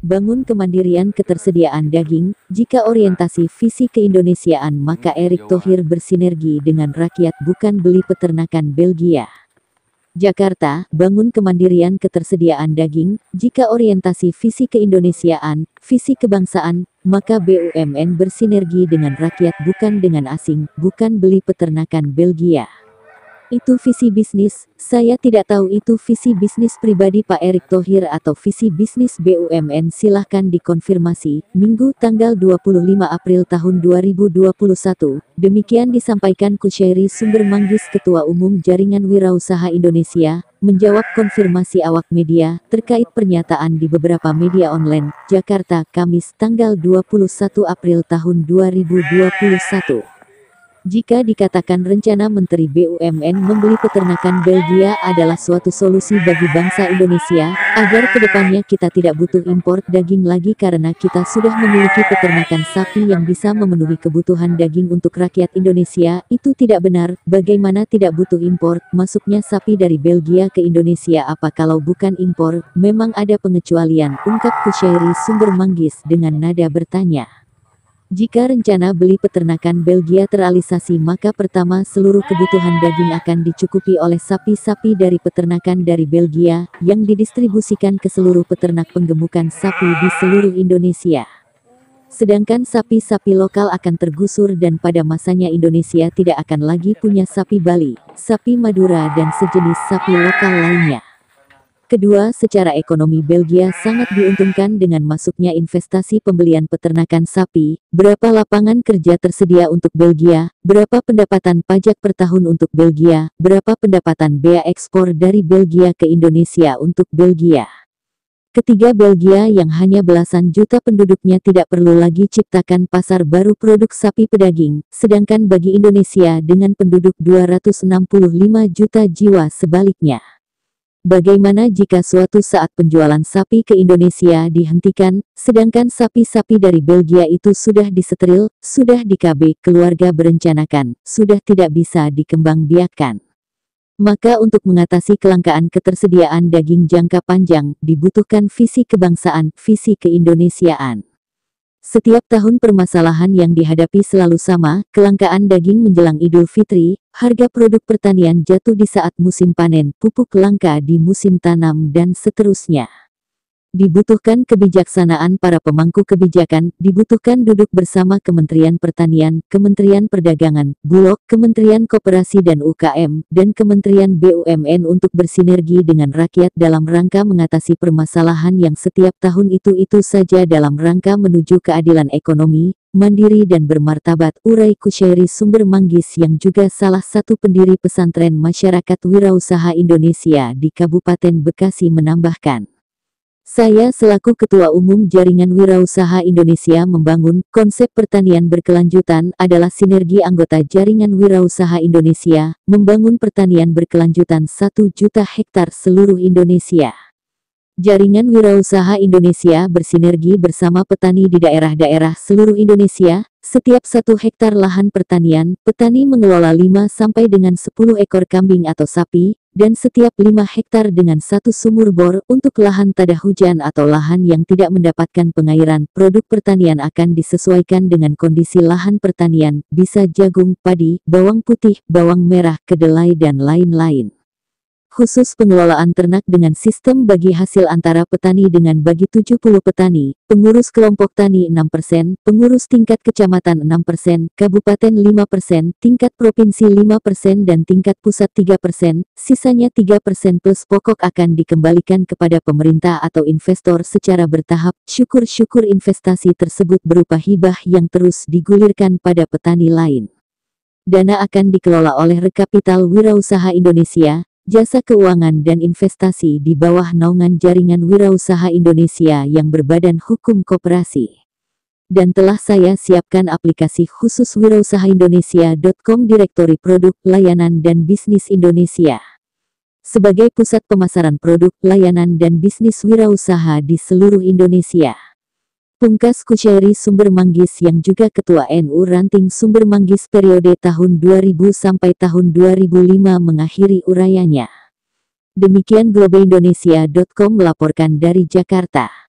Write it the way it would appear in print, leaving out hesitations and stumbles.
bangun kemandirian ketersediaan daging. Jika orientasi visi keindonesiaan, maka Erick Thohir bersinergi dengan rakyat, bukan beli peternakan Belgia. Jakarta, bangun kemandirian ketersediaan daging. Jika orientasi visi keindonesiaan, visi kebangsaan, maka BUMN bersinergi dengan rakyat, bukan dengan asing, bukan beli peternakan Belgia. Itu visi bisnis. Saya tidak tahu itu visi bisnis pribadi Pak Erick Thohir atau visi bisnis BUMN. Silahkan dikonfirmasi. Minggu tanggal 25 April tahun 2021. Demikian disampaikan Kusyairi Sumber Manggis, Ketua Umum Jaringan Wirausaha Indonesia, menjawab konfirmasi awak media terkait pernyataan di beberapa media online. Jakarta, Kamis tanggal 21 April tahun 2021. Jika dikatakan rencana Menteri BUMN membeli peternakan Belgia adalah suatu solusi bagi bangsa Indonesia, agar kedepannya kita tidak butuh impor daging lagi karena kita sudah memiliki peternakan sapi yang bisa memenuhi kebutuhan daging untuk rakyat Indonesia, itu tidak benar. Bagaimana tidak butuh impor? Masuknya sapi dari Belgia ke Indonesia apa kalau bukan impor? Memang ada pengecualian, ungkap Kusyairi Sumber Manggis dengan nada bertanya. Jika rencana beli peternakan Belgia terrealisasi, maka pertama seluruh kebutuhan daging akan dicukupi oleh sapi-sapi dari peternakan dari Belgia, yang didistribusikan ke seluruh peternak penggemukan sapi di seluruh Indonesia. Sedangkan sapi-sapi lokal akan tergusur dan pada masanya Indonesia tidak akan lagi punya sapi Bali, sapi Madura dan sejenis sapi lokal lainnya. Kedua, secara ekonomi Belgia sangat diuntungkan dengan masuknya investasi pembelian peternakan sapi. Berapa lapangan kerja tersedia untuk Belgia? Berapa pendapatan pajak per tahun untuk Belgia? Berapa pendapatan bea ekspor dari Belgia ke Indonesia untuk Belgia? Ketiga, Belgia yang hanya belasan juta penduduknya tidak perlu lagi ciptakan pasar baru produk sapi pedaging, sedangkan bagi Indonesia dengan penduduk 265 juta jiwa sebaliknya. Bagaimana jika suatu saat penjualan sapi ke Indonesia dihentikan, sedangkan sapi-sapi dari Belgia itu sudah disetril, sudah di KB, keluarga berencanakan, sudah tidak bisa dikembangbiakkan? Maka untuk mengatasi kelangkaan ketersediaan daging jangka panjang, dibutuhkan visi kebangsaan, visi keindonesiaan. Setiap tahun permasalahan yang dihadapi selalu sama, kelangkaan daging menjelang Idul Fitri, harga produk pertanian jatuh di saat musim panen, pupuk langka di musim tanam dan seterusnya. Dibutuhkan kebijaksanaan para pemangku kebijakan, dibutuhkan duduk bersama Kementerian Pertanian, Kementerian Perdagangan, Bulog, Kementerian Koperasi dan UKM, dan Kementerian BUMN untuk bersinergi dengan rakyat dalam rangka mengatasi permasalahan yang setiap tahun itu saja dalam rangka menuju keadilan ekonomi, mandiri dan bermartabat, urai Kusyairi Sumber Manggis yang juga salah satu pendiri pesantren Masyarakat Wirausaha Indonesia di Kabupaten Bekasi menambahkan. Saya selaku Ketua Umum Jaringan Wirausaha Indonesia membangun konsep pertanian berkelanjutan adalah sinergi anggota Jaringan Wirausaha Indonesia, membangun pertanian berkelanjutan 1 juta hektar seluruh Indonesia. Jaringan Wirausaha Indonesia bersinergi bersama petani di daerah-daerah seluruh Indonesia. Setiap 1 hektar lahan pertanian, petani mengelola 5 sampai dengan 10 ekor kambing atau sapi, dan setiap 5 hektar dengan 1 sumur bor untuk lahan tada hujan atau lahan yang tidak mendapatkan pengairan. Produk pertanian akan disesuaikan dengan kondisi lahan pertanian, bisa jagung, padi, bawang putih, bawang merah, kedelai dan lain-lain. Khusus pengelolaan ternak dengan sistem bagi hasil antara petani dengan bagi 70 petani, pengurus kelompok tani 6%, pengurus tingkat kecamatan 6%, kabupaten 5%, tingkat provinsi 5% dan tingkat pusat 3%, sisanya 3% plus pokok akan dikembalikan kepada pemerintah atau investor secara bertahap. Syukur-syukur investasi tersebut berupa hibah yang terus digulirkan pada petani lain. Dana akan dikelola oleh Rekapital Wirausaha Indonesia, Jasa Keuangan dan Investasi di bawah naungan Jaringan Wirausaha Indonesia yang berbadan hukum koperasi. Dan telah saya siapkan aplikasi khusus wirausahaindonesia.com Direktori Produk, Layanan dan Bisnis Indonesia. Sebagai pusat pemasaran produk, layanan dan bisnis wirausaha di seluruh Indonesia. Pungkas Kusyairi Sumber Manggis yang juga Ketua NU Ranting Sumber Manggis periode tahun 2000 sampai tahun 2005 mengakhiri urayanya. Demikian globoindonesia.com melaporkan dari Jakarta.